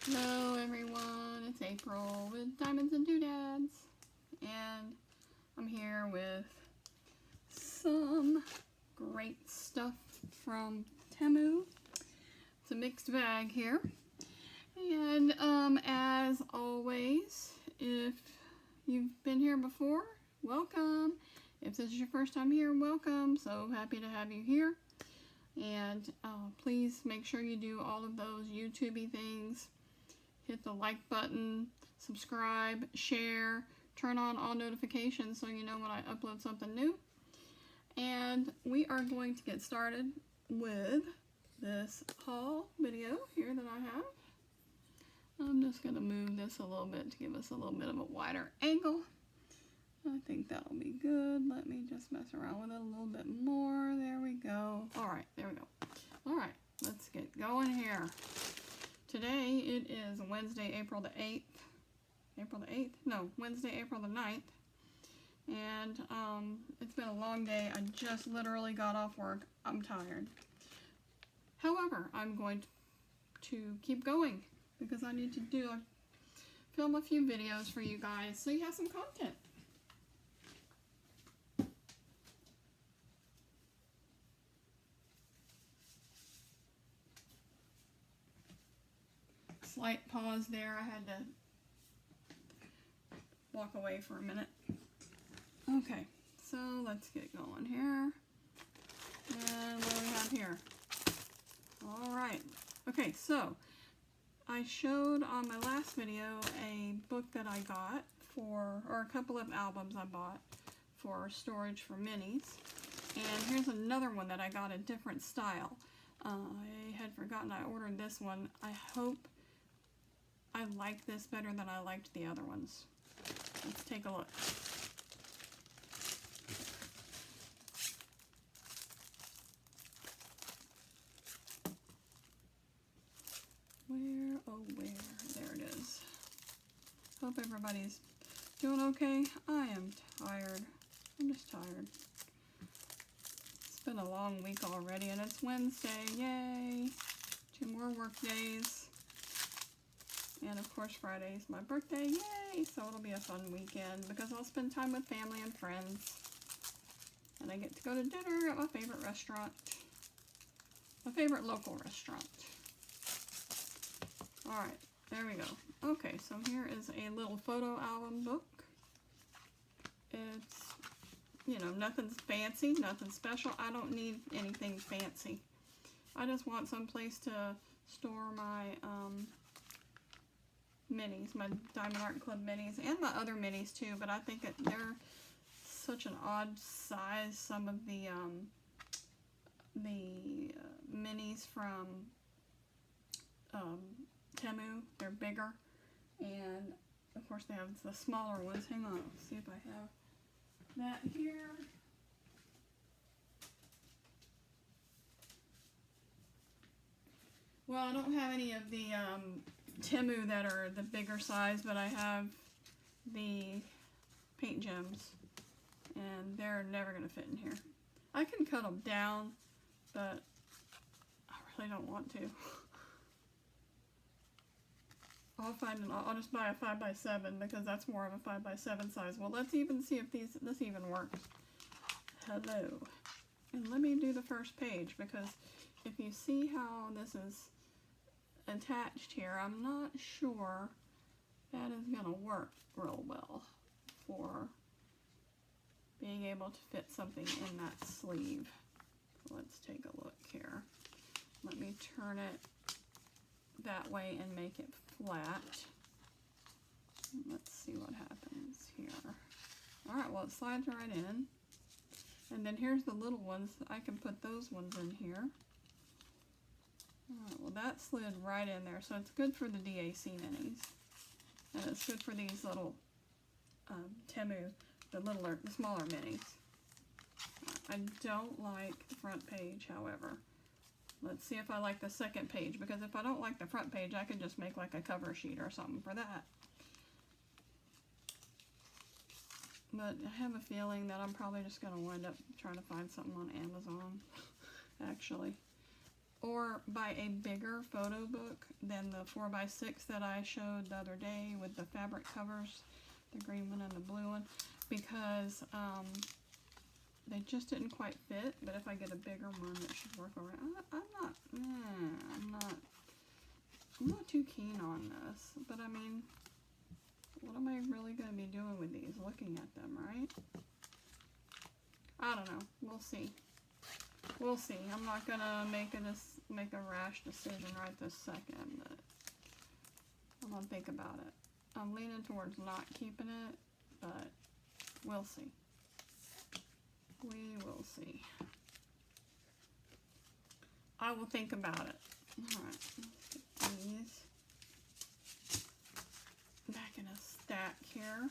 Hello everyone, it's April with Diamonds&Doo-dads, and I'm here with some great stuff from Temu. It's a mixed bag here, and as always, if you've been here before, welcome. If this is your first time here, welcome. So happy to have you here. And please make sure you do all of those YouTubey things. Hit the like button, subscribe, share, turn on all notifications so you know when I upload something new. And we are going to get started with this haul video here that I have. I'm just going to move this a little bit to give us a little bit of a wider angle. I think that'll be good. Let me just mess around with it a little bit more. There we go. All right, there we go. All right, let's get going here. Today it is Wednesday, April the 8th. April the 8th? No, Wednesday, April the 9th. And it's been a long day. I just literally got off work. I'm tired. However, I'm going to keep going because I need to film a few videos for you guys so you have some content. Slight pause there. I had to walk away for a minute. Okay, so let's get going here. And what do we have here? All right. Okay, so I showed on my last video a book that I got or a couple of albums I bought for storage for minis. And here's another one that I got a different style. I had forgotten I ordered this one. I hope I like this better than I liked the other ones. Let's take a look. Where, oh where, there it is. Hope everybody's doing okay. I am tired. I'm just tired. It's been a long week already and it's Wednesday, yay. 2 more work days. And of course Friday's my birthday, yay! So it'll be a fun weekend because I'll spend time with family and friends. And I get to go to dinner at my favorite restaurant. My favorite local restaurant. Alright, there we go. Okay, so here is a little photo album book. It's, you know, nothing fancy, nothing special. I don't need anything fancy. I just want some place to store my minis, my Diamond Art Club minis, and my other minis too, but I think they're such an odd size. Some of the minis from Temu, they're bigger, and of course they have the smaller ones. Hang on, let's see if I have that here. Well, I don't have any of the Temu that are the bigger size, but I have the paint gems, and they're never going to fit in here. I can cut them down, but I really don't want to. I'll just buy a 5x7 because that's more of a 5x7 size. Well, let's even see if this even works. Hello. And let me do the first page because if you see how this is attached here, I'm not sure that is going to work real well for being able to fit something in that sleeve. Let's take a look here. Let me turn it that way and make it flat. Let's see what happens here. Alright, well it slides right in. And then here's the little ones. I can put those ones in here. Alright, well that slid right in there, so it's good for the DAC minis. And it's good for these little Temu, the smaller minis. I don't like the front page, however. Let's see if I like the second page, because if I don't like the front page, I could just make like a cover sheet or something for that. But I have a feeling that I'm probably just going to wind up trying to find something on Amazon, actually. or buy a bigger photo book than the 4x6 that I showed the other day with the fabric covers, the green one and the blue one, because they just didn't quite fit. But if I get a bigger one, it should work around. I'm not too keen on this, but I mean, what am I really going to be doing with these? Looking at them, right? I don't know. We'll see. We'll see. I'm not going to make a rash decision right this second, but I'm going to think about it. I'm leaning towards not keeping it, but we'll see. We will see. I will think about it. Alright, let's get these back in a stack here.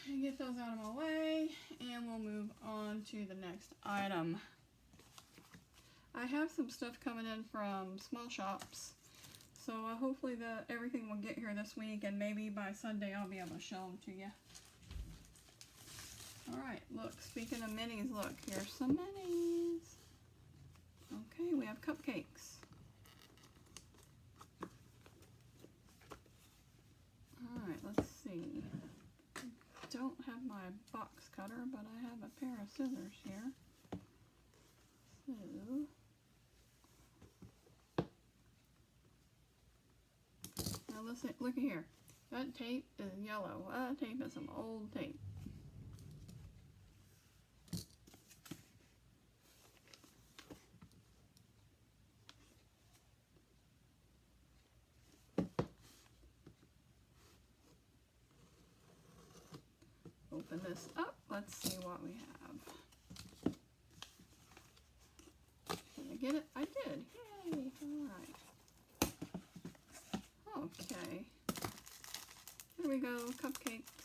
And get those out of my way, and we'll move on to the next item. I have some stuff coming in from small shops, so hopefully everything will get here this week, and maybe by Sunday I'll be able to show them to you. Alright, look, speaking of minis, look, here's some minis. Okay, we have cupcakes. Alright, let's see. Don't have my box cutter, but I have a pair of scissors here. So, now listen, look at here. That tape is yellow. That tape is some old tape. Open this up. Let's see what we have. Did I get it? I did. Yay! Alright. Okay. Here we go. Cupcakes.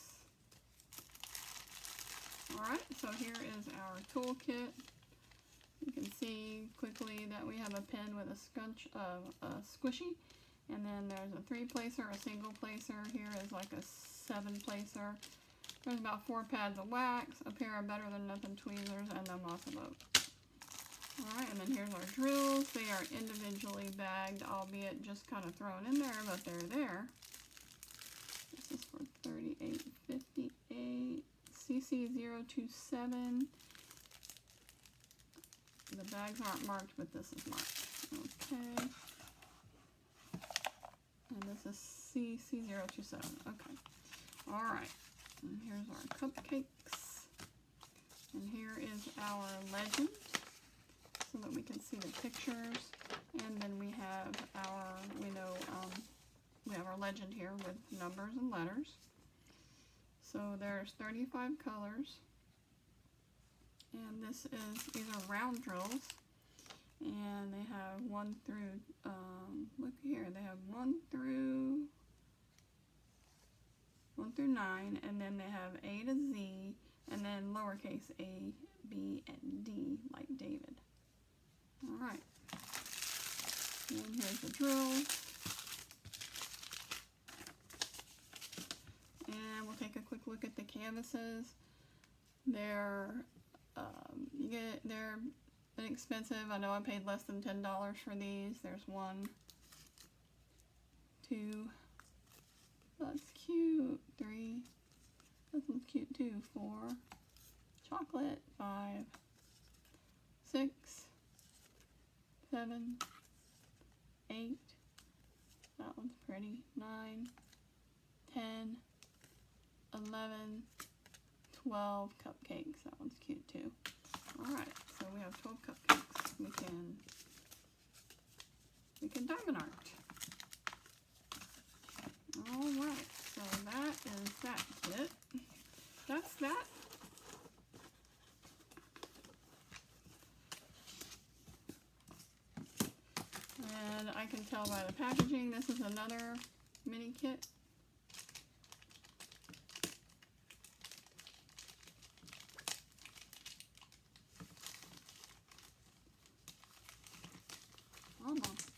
Alright, so here is our toolkit. You can see quickly that we have a pen with a squishy. And then there's a 3-placer, a single placer. Here is like a 7-placer. There's about 4 pads of wax, a pair of Better Than Nothing tweezers, and then lots of oak. Alright, and then here's our drills. They are individually bagged, albeit just kind of thrown in there, but they're there. This is for $38.58. CC027. The bags aren't marked, but this is marked. Okay. And this is CC027. Okay. Alright. And here's our cupcakes. And here is our legend, so that we can see the pictures. And then we have we have our legend here with numbers and letters. So there's 35 colors. And these are round drills. And they have 1 through, look here, they have 1 through 9, and then they have A to Z, and then lowercase a, B, and D, like David. Alright. And here's the drill. And we'll take a quick look at the canvases. They're inexpensive. I know I paid less than $10 for these. There's 1, 2, that's cute, 3, this one's cute too, 4, chocolate, 5, 6, 7, 8, that one's pretty, 9, 10, 11, 12 cupcakes, that one's cute too. Alright, so we have 12 cupcakes. We can diamond art. Alright, so that is that kit. That's that. And I can tell by the packaging, this is another mini kit. Almost.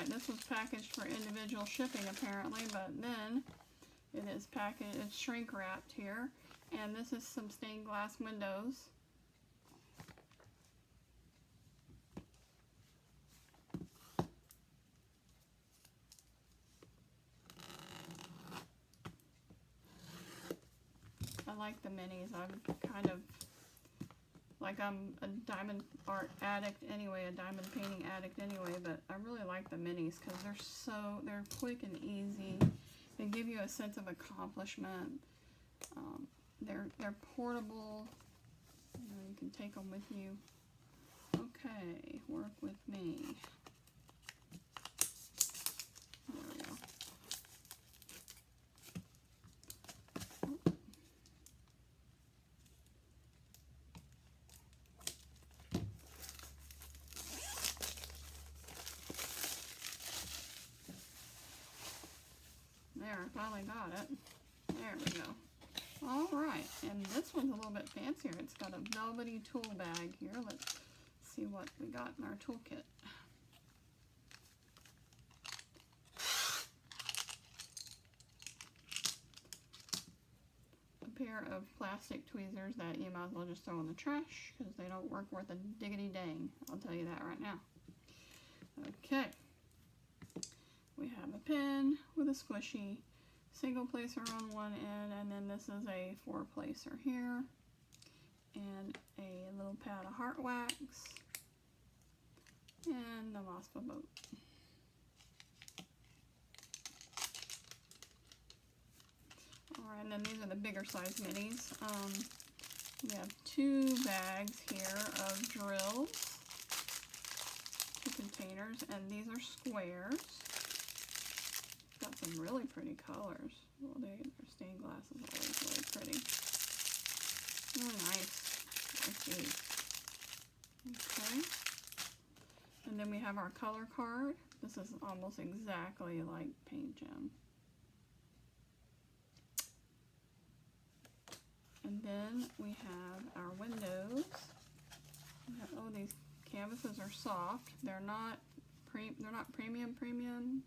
Alright, this was packaged for individual shipping apparently, but then it is packaged, it's shrink wrapped here. And this is some stained glass windows. I like the minis. I'm kind of like, I'm a diamond art addict anyway, a diamond painting addict anyway, but I really like the minis because they're quick and easy. They give you a sense of accomplishment. They're portable. You can take them with you. Okay, work with me. There we go. There, I finally got it. There we go. Alright, and this one's a little bit fancier. It's got a velvety tool bag here. Let's see what we got in our toolkit. A pair of plastic tweezers that you might as well just throw in the trash because they don't work worth a diggity dang. I'll tell you that right now. Okay. We have a pen with a squishy single placer on one end, and then this is a 4-placer here, and a little pad of heart wax, and the Mospa boat. Alright, and then these are the bigger size minis. We have 2 bags here of drills, 2 containers, and these are squares. Got some really pretty colors. Well, their stained glass is always really pretty. Really nice. I see. Okay. And then we have our color card. This is almost exactly like Paint Gem. And then we have our windows. Oh, these canvases are soft. They're not premium,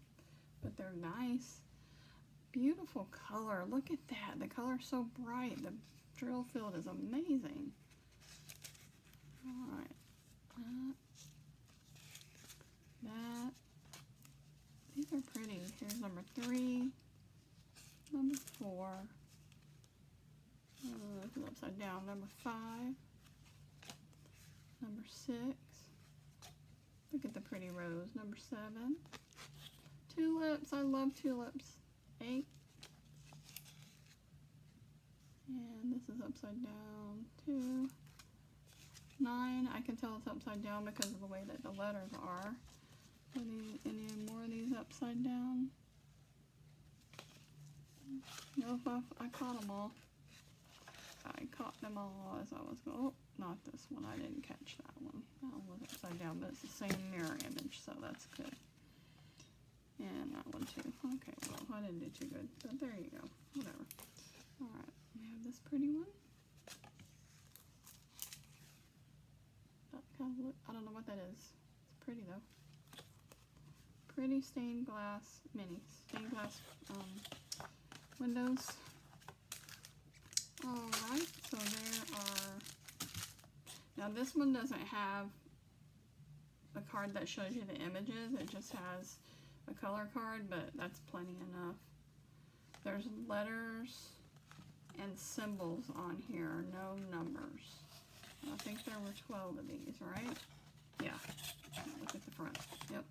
but they're nice. Beautiful color. Look at that. The color's so bright. The drill field is amazing. Alright. That. These are pretty. Here's number 3. Number 4. This is upside down. Number 5. Number 6. Look at the pretty rose. Number 7. Tulips. I love tulips. 8. And this is upside down. 2. 9. I can tell it's upside down because of the way that the letters are. Any more of these upside down? Nope, I caught them all. I caught them all as I was going. Oh, not this one. I didn't catch that one. That one was upside down, but it's the same mirror image, so that's good. And that one too. Okay, well, I didn't do too good, but there you go. Whatever. Alright, we have this pretty one. That kind of look, I don't know what that is. It's pretty though. Pretty stained glass stained glass windows. Alright, so there are, now this one doesn't have a card that shows you the images, it just has a color card, but that's plenty enough. There's letters and symbols on here, no numbers. I think there were 12 of these, right? Yeah, look at the front, yep.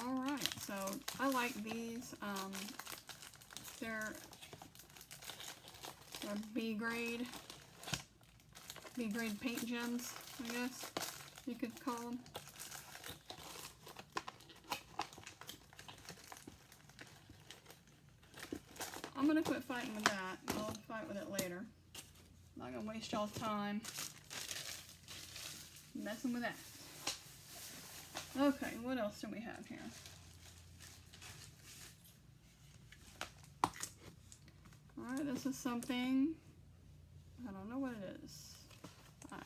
Alright, so I like these. They're B-grade paint gems, I guess you could call them. I'm going to quit fighting with that. I'll fight with it later. I'm not going to waste y'all's time messing with that. Okay, what else do we have here? Alright, this is something, I don't know what it is. I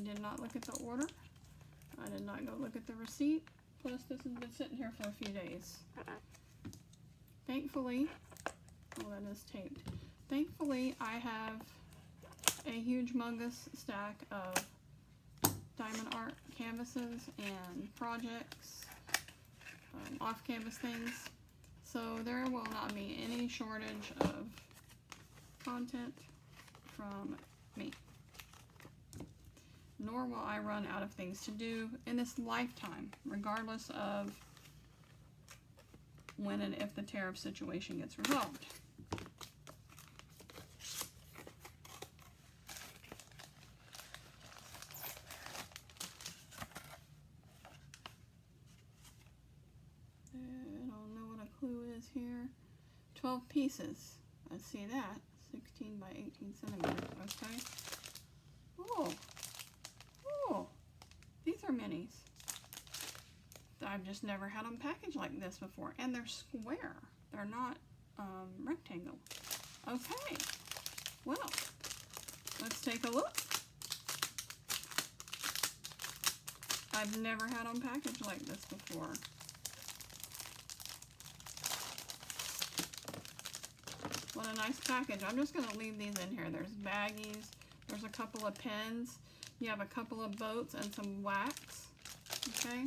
did not look at the order. I did not go look at the receipt. Plus, this has been sitting here for a few days. Thankfully, oh, that is taped. Thankfully, I have a huge humongous stack of diamond art canvases and projects, off-canvas things. So there will not be any shortage of content from me. Nor will I run out of things to do in this lifetime, regardless of when and if the tariff situation gets resolved. I don't know what a clue is here. 12 pieces. I see that. 16 by 18 centimeters. Okay. Oh. Oh. These are minis. I've just never had them packaged like this before. And they're square. They're not rectangle. Okay. Well, let's take a look. I've never had them packaged like this before. What a nice package. I'm just going to leave these in here. There's baggies. There's a couple of pens. You have a couple of boats and some wax. Okay.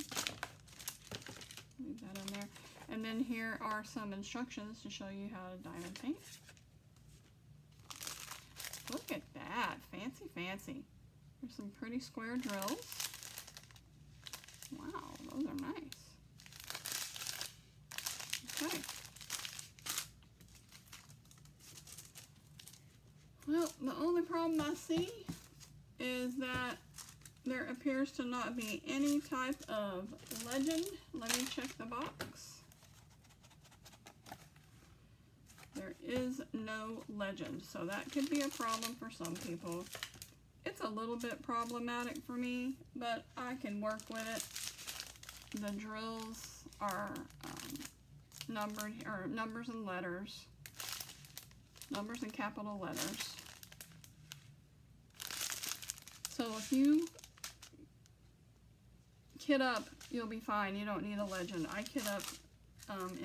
Leave that in there. And then here are some instructions to show you how to diamond paint. Look at that. Fancy, fancy. There's some pretty square drills. Wow, those are nice. Okay. Well, the only problem I see is that there appears to not be any type of legend. Let me check the box. There is no legend, so that could be a problem for some people. It's a little bit problematic for me, but I can work with it. The drills are numbered, or numbers and letters. Numbers and capital letters. So if you kit up, you'll be fine. You don't need a legend. I kit up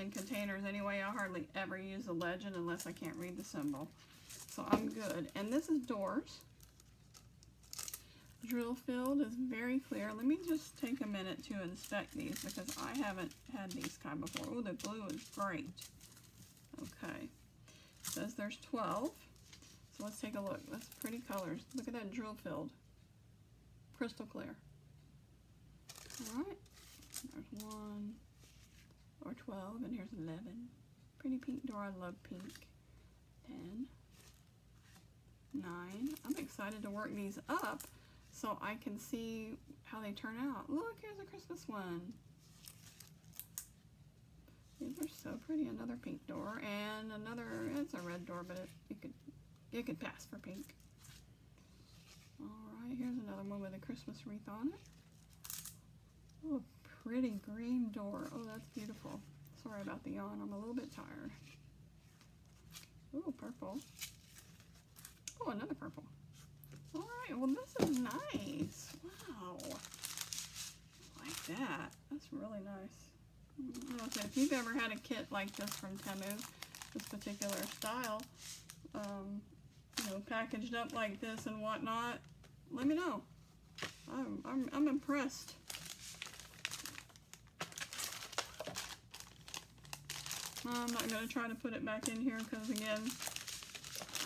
in containers anyway. I hardly ever use a legend unless I can't read the symbol. So I'm good. And this is doors. Drill field is very clear. Let me just take a minute to inspect these because I haven't had these kind before. Oh, the glue is great. Okay. It says there's 12. So let's take a look. That's pretty colors. Look at that drill field. Crystal clear. Alright. There's 1 or 12 and here's 11. Pretty pink door. I love pink. 10. 9. I'm excited to work these up so I can see how they turn out. Look, here's a Christmas one. These are so pretty. Another pink door and another, it's a red door, but it could pass for pink. Alright, here's another one with a Christmas wreath on it. Oh, pretty green door. Oh, that's beautiful. Sorry about the yawn. I'm a little bit tired. Oh, purple. Oh, another purple. Alright, well this is nice. Wow. I like that. That's really nice. Okay, if you've ever had a kit like this from Temu, this particular style, you know, packaged up like this and whatnot, let me know. I'm impressed. I'm not going to try to put it back in here because, again,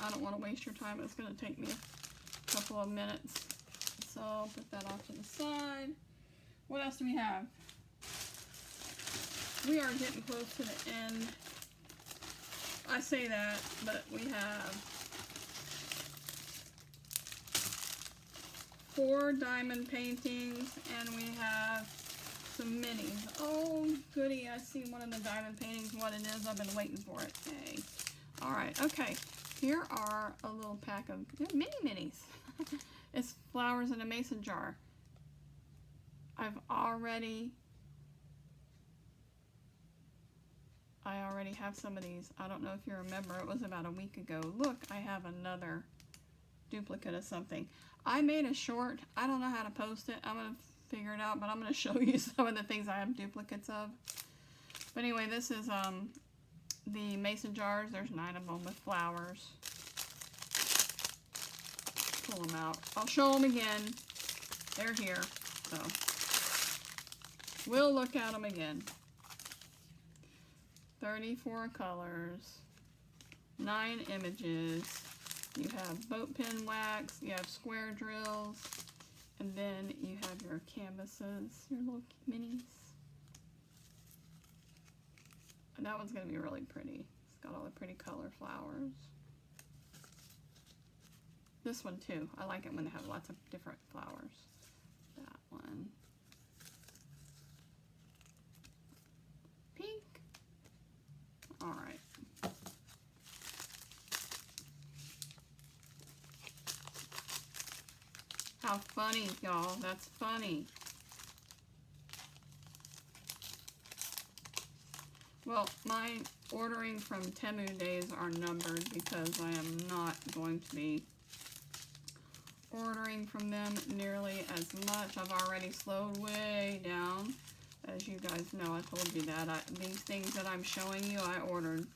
I don't want to waste your time. It's going to take me a couple of minutes. So I'll put that off to the side. What else do we have? We are getting close to the end. I say that, but we have 4 diamond paintings and we have some minis. Oh, goody. I see one of the diamond paintings, what it is. I've been waiting for it. Hey. Alright, okay. Here are a little pack of mini minis. It's flowers in a mason jar. I already have some of these. I don't know if you remember. It was about a week ago. Look, I have another duplicate of something. I made a short. I don't know how to post it. I'm going to figure it out, but I'm going to show you some of the things I have duplicates of. But anyway, this is the mason jars. There's 9 of them with flowers. Pull them out. I'll show them again. They're here, so we'll look at them again. 34 colors, 9 images. You have boat pen wax, you have square drills, and then you have your canvases, your little minis. And that one's going to be really pretty. It's got all the pretty color flowers. This one too. I like it when they have lots of different flowers. That one. Pink. Alright. How funny, y'all. That's funny. Well, my ordering from Temu days are numbered because I am not going to be ordering from them nearly as much. I've already slowed way down. As you guys know, I told you that. These things that I'm showing you, I ordered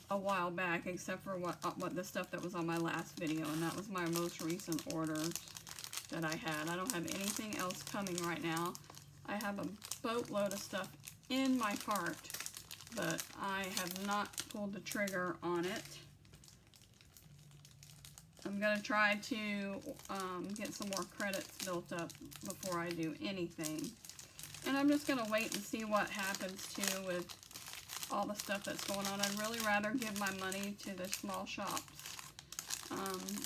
a while back, except for what the stuff that was on my last video, and that was my most recent order that I had. I don't have anything else coming right now. I have a boatload of stuff in my cart, but I have not pulled the trigger on it. I'm going to try to get some more credits built up before I do anything. And I'm just going to wait and see what happens too with all the stuff that's going on. I'd really rather give my money to the small shops.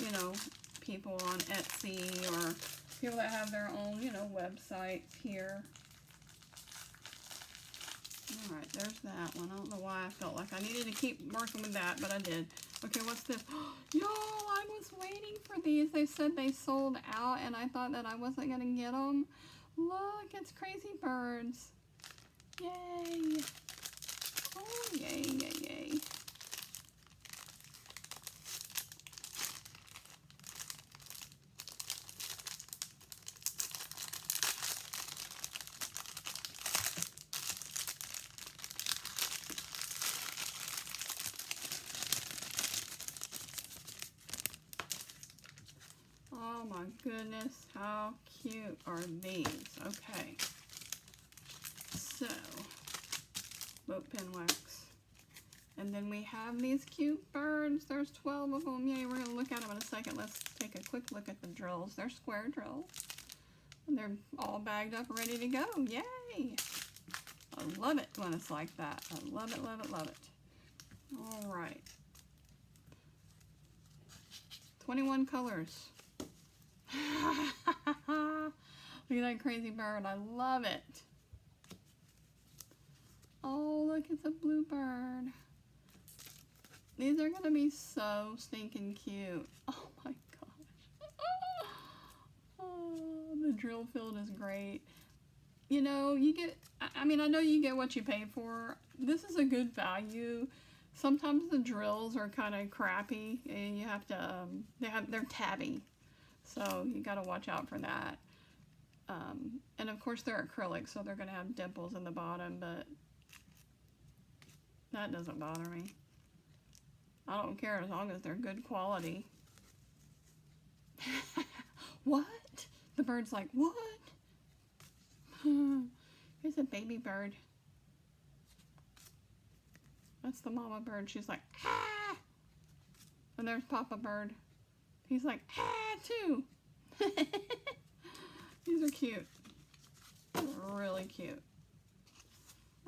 You know, people on Etsy or people that have their own, you know, websites here. Alright, there's that one. I don't know why I felt like I needed to keep working with that, but I did. Okay, what's this? Y'all, I was waiting for these. They said they sold out, and I thought that I wasn't going to get them. Look, it's Crazy Birds. Yay. Oh, yay, yay, yay. Oh my goodness, how cute are these? Okay, so boat pen wax, and then we have these cute birds. There's 12 of them. Yay, we're gonna look at them in a second. Let's take a quick look at the drills. They're square drills, and they're all bagged up, ready to go. Yay! I love it when it's like that. I love it, love it, love it. All right, 21 colors. Look at that crazy bird. I love it. Oh, look, it's a blue bird. These are going to be so stinking cute. Oh my gosh. Oh, the drill field is great. You know, you get, I mean, I know you get what you pay for. This is a good value. Sometimes the drills are kind of crappy and you have to, they're tabby. So you got to watch out for that. And of course they're acrylic, so they're going to have dimples in the bottom, but that doesn't bother me. I don't care as long as they're good quality. What? The bird's like, what? Here's a baby bird. That's the mama bird. She's like, ah! And there's Papa bird. He's like, ah, too. These are cute. Really cute.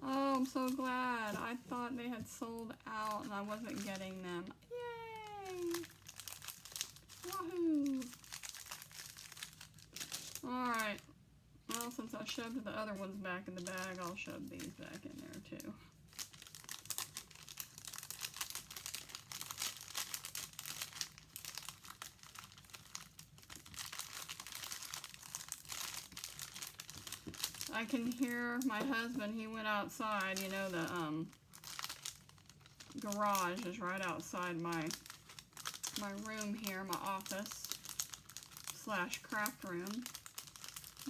Oh, I'm so glad. I thought they had sold out and I wasn't getting them. Yay! Wahoo! Alright. Well, since I shoved the other ones back in the bag, I'll shove these back in there too. I can hear my husband. He went outside. You know, the garage is right outside my room here, my office / craft room.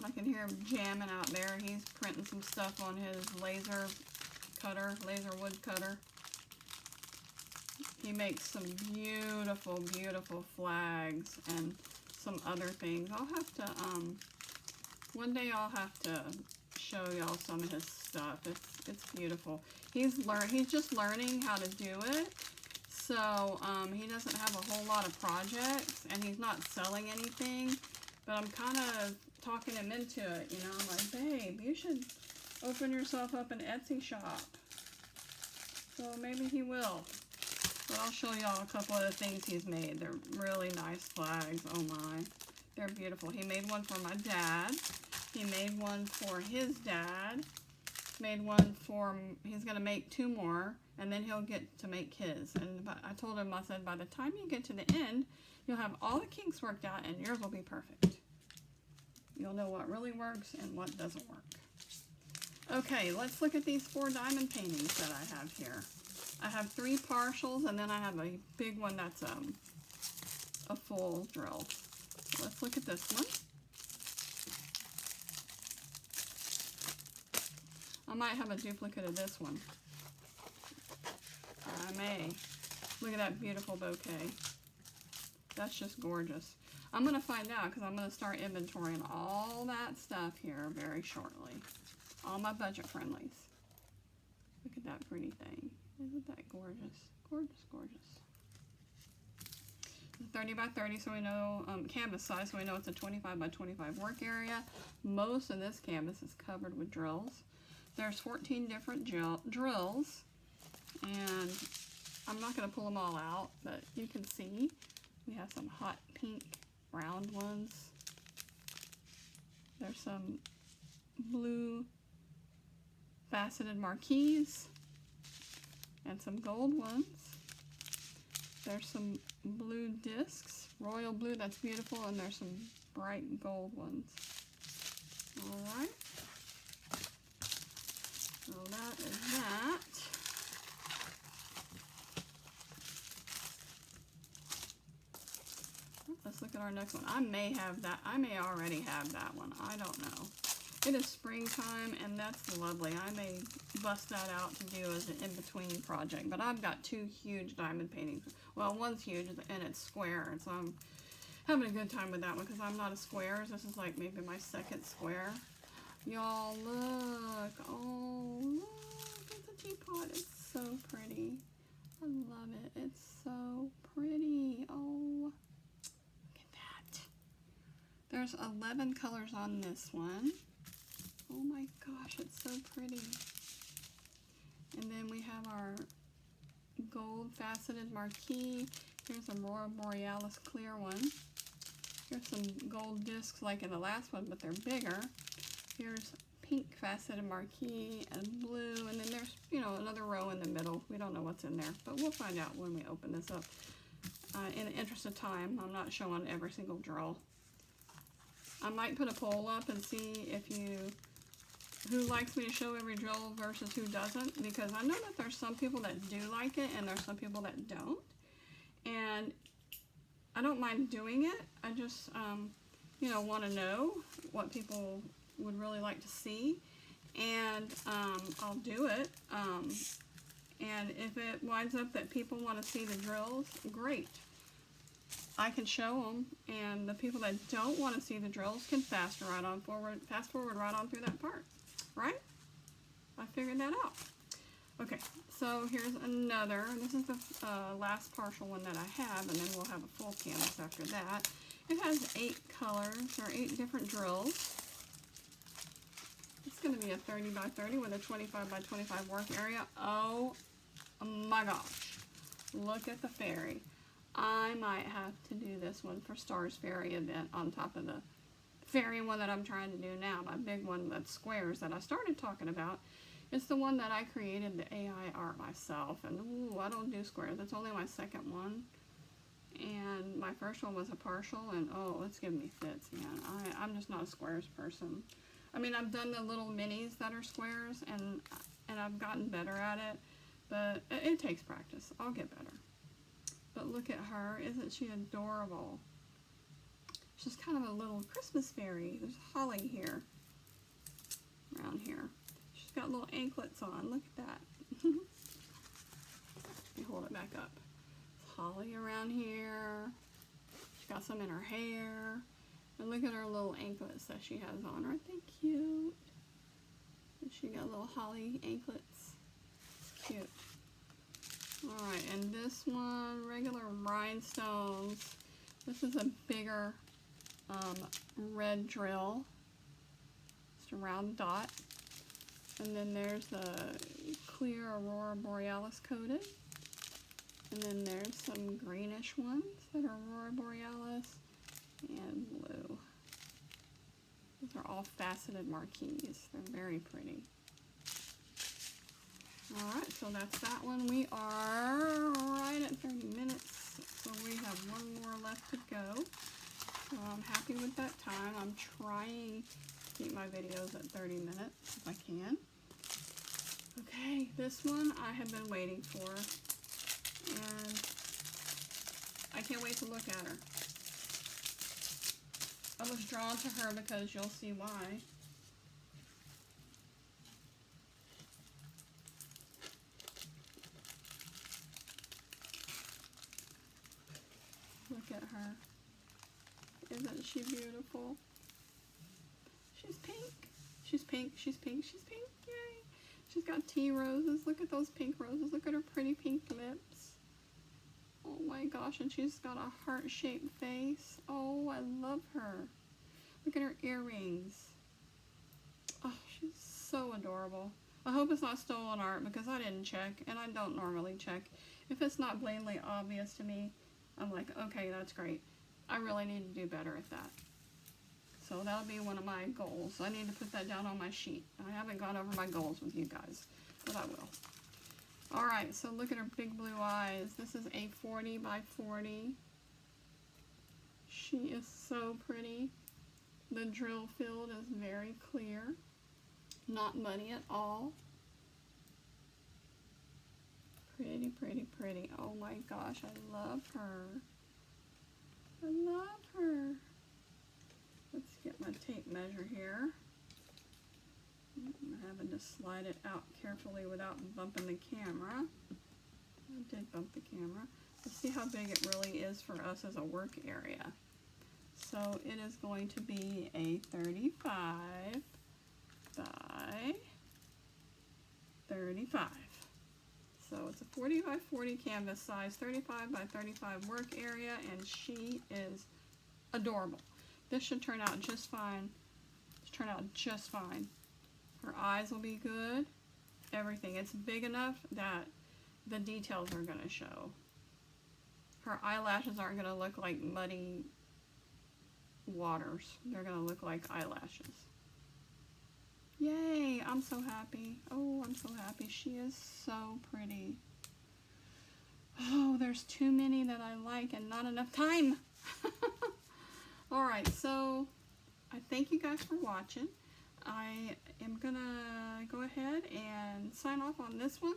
I can hear him jamming out there. He's printing some stuff on his laser wood cutter. He makes some beautiful, beautiful flags and some other things. I'll have to, one day I'll have to show y'all some of his stuff. It's beautiful. He's just learning how to do it. So, he doesn't have a whole lot of projects, and he's not selling anything, but I'm kind of talking him into it, you know. I'm like, babe, you should open yourself up an Etsy shop. So maybe he will. But I'll show y'all a couple of the things he's made. They're really nice flags. Oh my. They're beautiful. He made one for my dad. He made one for his dad. Made one for, he's going to make 2 more, and then he'll get to make his. And I told him, I said, by the time you get to the end, you'll have all the kinks worked out, and yours will be perfect. You'll know what really works and what doesn't work. Okay, let's look at these 4 diamond paintings that I have here. I have 3 partials, and then I have a big one that's a full drill. So let's look at this one. I might have a duplicate of this one. I may. Look at that beautiful bouquet. That's just gorgeous. I'm going to find out because I'm going to start inventorying all that stuff here very shortly. All my budget friendlies. Look at that pretty thing. Isn't that gorgeous? Gorgeous, gorgeous. 30 by 30, so we know, canvas size, so we know it's a 25 by 25 work area. Most of this canvas is covered with drills. There's 14 different drills, and I'm not going to pull them all out, but you can see we have some hot pink round ones. There's some blue faceted marquees and some gold ones. There's some blue discs, royal blue, that's beautiful, and there's some bright gold ones. All right. So that is that. Let's look at our next one. I may have that. I may already have that one. I don't know. It is springtime, and that's lovely. I may bust that out to do as an in-between project. But I've got 2 huge diamond paintings. Well, one's huge, and it's square. And so I'm having a good time with that one because I'm not a squares. This is like maybe my 2nd square. Y'all, look. Oh, look at the teapot. It's so pretty. I love it. It's so pretty. Oh, look at that. There's 11 colors on this one. Oh my gosh, it's so pretty. And then we have our gold faceted marquee. Here's a Aurora Borealis clear one. Here's some gold discs like in the last one, but they're bigger. Here's pink faceted marquee and blue, and then there's, you know, another row in the middle. We don't know what's in there, but we'll find out when we open this up. In the interest of time, I'm not showing every single drill. I might put a poll up and see who likes me to show every drill versus who doesn't, because I know that there's some people that do like it and there's some people that don't, and I don't mind doing it. I just you know, want to know what people would really like to see, and I'll do it, and if it winds up that people want to see the drills, great. I can show them, and the people that don't want to see the drills can fast forward right on through that part, right? I figured that out. Okay, so here's another. This is the last partial one that I have, and then we'll have a full canvas after that. It has 8 colors, or 8 different drills. It's going to be a 30 by 30 with a 25 by 25 work area. Oh my gosh. Look at the fairy. I might have to do this one for Star's Fairy event on top of the fairy one that I'm trying to do now. My big one that's squares that I started talking about. It's the one that I created the AI art myself. And ooh, I don't do squares. It's only my 2nd one. And my first one was a partial, and oh, it's giving me fits, man. I'm just not a squares person. I mean, I've done the little minis that are squares, and I've gotten better at it, but it takes practice. I'll get better. But look at her. Isn't she adorable? She's kind of a little Christmas fairy. There's holly here, around here. She's got little anklets on. Look at that. Let me hold it back up. Holly around here. She's got some in her hair. And look at her little anklets that she has on. Aren't they cute? And she got little holly anklets. It's cute. Alright, and this one, regular rhinestones. This is a bigger red drill. Just a round dot. And then there's the clear Aurora Borealis coated. And then there's some greenish ones that are Aurora Borealis and blue. These are all faceted marquees. They're very pretty. Alright, so that's that one. We are right at 30 minutes, so we have one more left to go. So I'm happy with that time. I'm trying to keep my videos at 30 minutes if I can. Okay, this one I have been waiting for, and I can't wait to look at her. I was drawn to her because you'll see why. Look at her. Isn't she beautiful? She's pink. She's pink. She's pink. She's pink. Yay. She's got tea roses. Look at those pink roses. Look at her pretty pink lips. Oh my gosh, and she's got a heart-shaped face. Oh, I love her. Look at her earrings. Oh, she's so adorable. I hope it's not stolen art because I didn't check, and I don't normally check. If it's not blatantly obvious to me, I'm like, okay, that's great. I really need to do better at that. So that'll be one of my goals. I need to put that down on my sheet. I haven't gone over my goals with you guys, but I will. Alright, so look at her big blue eyes. This is a 40 by 40. She is so pretty. The drill field is very clear. Not muddy at all. Pretty, pretty, pretty. Oh my gosh, I love her. I love her. Let's get my tape measure here. I'm having to slide it out carefully without bumping the camera. I did bump the camera. Let's see how big it really is for us as a work area. So it is going to be a 35 by 35. So it's a 40 by 40 canvas size, 35 by 35 work area, and she is adorable. This should turn out just fine. Turn out just fine. Her eyes will be good. Everything. It's big enough that the details are going to show. Her eyelashes aren't going to look like muddy waters. They're going to look like eyelashes. Yay! I'm so happy. Oh, I'm so happy. She is so pretty. Oh, there's too many that I like and not enough time. Alright, so I thank you guys for watching. I am gonna go ahead and sign off on this one.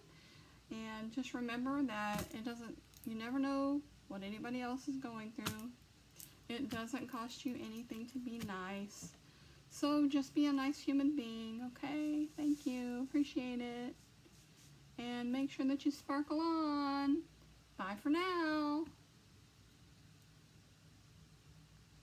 And just remember that you never know what anybody else is going through. It doesn't cost you anything to be nice. So just be a nice human being, okay? Thank you. Appreciate it. And make sure that you sparkle on. Bye for now.